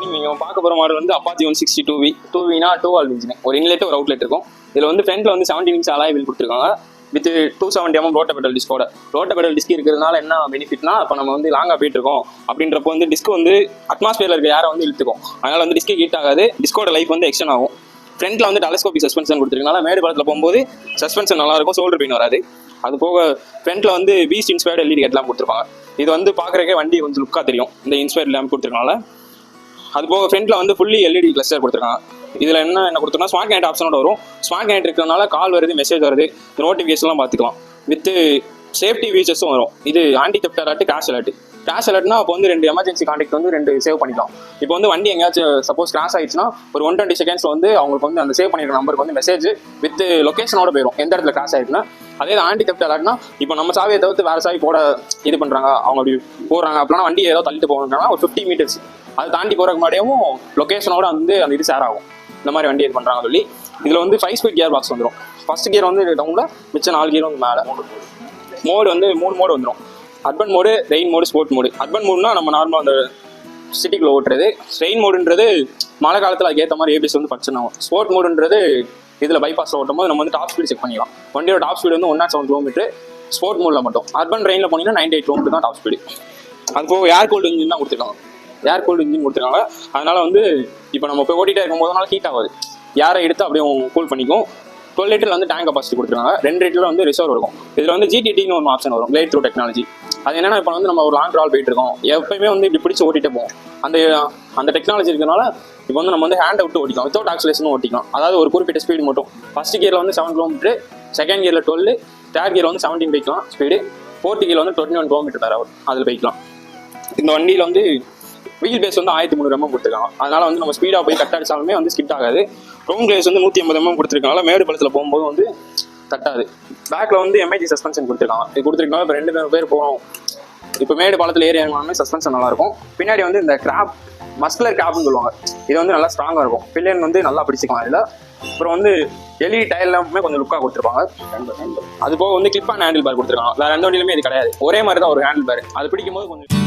Morning நீங்கள் பார்க்க போகிற மாடல் வந்து அப்பாச்சி 160 2V 2Vனா 2 வால்வ் இன்ஜின், ஒரு இன்லெட் ஒரு அவுட்லெட் இருக்கும். இதில் வந்து ஃப்ரண்ட்ல வந்து 17 இன்ச் அலாய் வீல் கொடுத்துருக்காங்க வித் 270 ரோட்டபெடல் டிஸ்கோட. ரோட்டபெடல் டிஸ்க் இருக்கிறதுனால என்ன பெனிஃபிட்னா, இப்போ நம்ம வந்து லாங்காக போயிட்டு இருக்கோம் அப்படின்றப்போ வந்து டிஸ்க் வந்து அட்மாஸ்பியரில் இருக்க யாரை வந்து இழுத்துக்கும், அதனால வந்து டிஸ்க் ஹீட் ஆகாது, டிஸ்கோட லைஃப் வந்து எக்ஸ்டன் ஆகும். ஃப்ரண்ட்ல வந்து டெலஸ்கோபிக் சஸ்பென்ஷன் கொடுத்துருக்கனால மேடு படத்தில் போகும்போது சஸ்பென்ஷன் நல்லா இருக்கும், ஷோல்டர் பெயின் வராது. அது போக ஃப்ரண்ட்ல வந்து பீஸ்ட் இன்ஸ்பயர்ட் எல்இடி ஹெட்லாம் கொடுத்துருப்பாங்க. இது வந்து பார்க்குறக்கே வண்டி கொஞ்சம் லுக்காக தெரியும் இந்த இன்ஸ்பயர்ட் லேம்ப் கொடுத்துருக்கனால. அது போக ஃப்ரண்ட்ல வந்து ஃபுல்லி எல்இடி கிளஸ்டர் கொடுத்துருக்காங்க. இதில் என்ன கொடுத்துருக்கா, ஸ்மார்ட் கனெக்ட் ஆப்ஷனோட வரும். ஸ்மார்ட் கனெக்ட் இருக்கிறதுனால கால் வருது, மெசேஜ் வருது, நோட்டிஃபிகேஷன்லாம் பார்த்துக்கலாம். வித் சேஃப்டி ஃபீச்சர்ஸும் வரும். இது anti theft alert, crash alert. Crash அலர்ட்னா அப்போ வந்து 2 எமர்ஜென்சி கான்டாக்ட் வந்து 2 சேவ் பண்ணிக்கலாம். இப்போ வந்து வண்டி எங்கேயாச்சும் சப்போஸ் கிராஷ் ஆயிடுச்சுன்னா ஒரு 120 செகண்ட்ஸ் வந்து அவங்களுக்கு வந்து அந்த சேவ் பண்ணிருக்க நம்பருக்கு வந்து மெசேஜ் வித் லொக்கேஷனோட போயிடும் எந்த இடத்துல கிராஷ் ஆயிடுச்சுன்னா. அதே ஆன்டி தெஃப்ட் அலர்ட்னா இப்போ நம்ம சாவியை தவிர்த்து வேறு சாவி போட இது பண்ணுறாங்க, அவங்க அப்படி போடுறாங்க அப்படின்னா வண்டி ஏதோ தள்ளிட்டு போகணும்னா ஒரு 50 மீட்டர்ஸ் அது தாண்டி போகிறக்கு முன்னாடியும் லொக்கேஷனோட வந்து அந்த இது ஷேர் ஆகும். இந்த மாதிரி வண்டி இது பண்ணுறாங்க சொல்லி. இதில் வந்து 5 ஸ்பீட் கியர் பாக்ஸ் வந்துடும். ஃபர்ஸ்ட் கியர் வந்து டவுனில், மிச்சம் 4 கியர் வந்து மேலே. மோடு வந்து 3 மோடு வந்துடும். Urban mode, rain mode, sport mode. Urban மோடுனா நம்ம நார்மலாக அந்த சிட்டிக்குள்ளே ஓட்டுறது. ரெயின் மோடுன்றது மழை காலத்தில் அதுக்கேற்ற மாதிரி ஏபிஎஸ் வந்து ஃபங்க்ஷன் ஆகும். ஸ்போர்ட் மோடுன்றது இதில் பைபாஸில் ஓட்டும் போது நம்ம வந்து டாப் ஸ்பீட் செக் பண்ணிக்கலாம். வண்டியோட டாப் ஸ்பீடு வந்து 107 கிலோமீட்டர் ஸ்போர்ட் மோடில் மட்டும். அர்பன் ரெயினில் போனீங்கன்னா 98 கிலோமீட்டர் தான் டாப் ஸ்பீடு. அது போக ஏர் கூல்டு இன்ஜின் தான் கொடுத்துருக்காங்க. ஏர் கூல்டு இன்ஜின் கொடுத்துருக்காங்க. அதனால வந்து இப்போ நம்ம போய் ஓட்டிகிட்டே இருக்கும் போதனால ஹீட் ஆகாது, யாரை எடுத்து அப்படியே கூல் பண்ணிக்கும். 12 லிட்டர் வந்து டேங்க் கெப்பாசிட்டி கொடுத்துருக்காங்க. 2 லிட்டர் வந்து ரிசர்வ் இருக்கும். இதில் வந்து ஜிடிடின்னு ஒரு ஆப்ஷன் வரும், கிளேட் த்ரூ டெக்னாலஜி. அது என்னன்னா, இப்போ வந்து நம்ம ஒரு லாங் ட்ராவல் போயிட்டு இருக்கோம், எப்பயுமே வந்து இப்படி பிடிச்சி ஓட்டிகிட்டே போவோம். அந்த டெக்னாலஜி இருக்கிறனால இப்போ வந்து நம்ம வந்து ஹேண்ட் விட்டு ஓட்டிக்கலாம், வித்தவுட் ஆக்சிலேஷனும் ஓட்டிக்கலாம். அதாவது ஒரு குறிப்பிட்ட ஸ்பீடு மட்டும். ஃபர்ஸ்ட் கியரில் வந்து 7 கிலோமீட்டர், செகண்ட் கியரில் 12, தேர்ட் கியரில் வந்து 17 போய்க்கலாம் ஸ்பீடு, ஃபோர்த் கியரில் வந்து 21 கிலோமீட்டர் தர வரும், அதில் போய்க்கலாம். இந்த வண்டியில் வந்து வீல் பேஸ் வந்து 1300 mm கொடுத்துருக்காங்க. அதனால வந்து நம்ம ஸ்பீடாக போய் கட் அடிச்சாலுமே வந்து ஸ்கிட் ஆகாது. ரூம் கிளேஸ் வந்து 150 mm கொடுத்துருக்கனால மேடு பள்ளத்தில் போகும்போது வந்து தட்டாது. பேக்கில் வந்து எம்ஐஜி சஸ்பென்ஷன் கொடுத்துருக்காங்க. இது கொடுத்துருக்காங்க. இப்போ 2 பேர் போகிறோம், இப்போ மேடு பள்ளத்தில் ஏறி இறங்கினாலுமே சஸ்பென்ஷன் நல்லாயிருக்கும். பின்னாடி வந்து இந்த கிராப், மஸ்குலர் கிராப்னு சொல்லுவாங்க, இது வந்து நல்லா ஸ்ட்ராங்காக இருக்கும். பில்லியன் வந்து நல்லா பிடிச்சிக்கலாம் இதில். அப்புறம் வந்து எல்இடி டயர்லாமே கொஞ்சம் லுக்காக கொடுத்துருப்பாங்க. அது போக வந்து கிளிப் அண்ட் ஹேண்டில் பேர் கொடுத்துருக்காங்க. வேறு எந்த வண்டியிலுமே இது கிடையாது, ஒரே மாதிரி தான் ஒரு ஹேண்டில் பேர். அது பிடிக்கும் போது கொஞ்சம்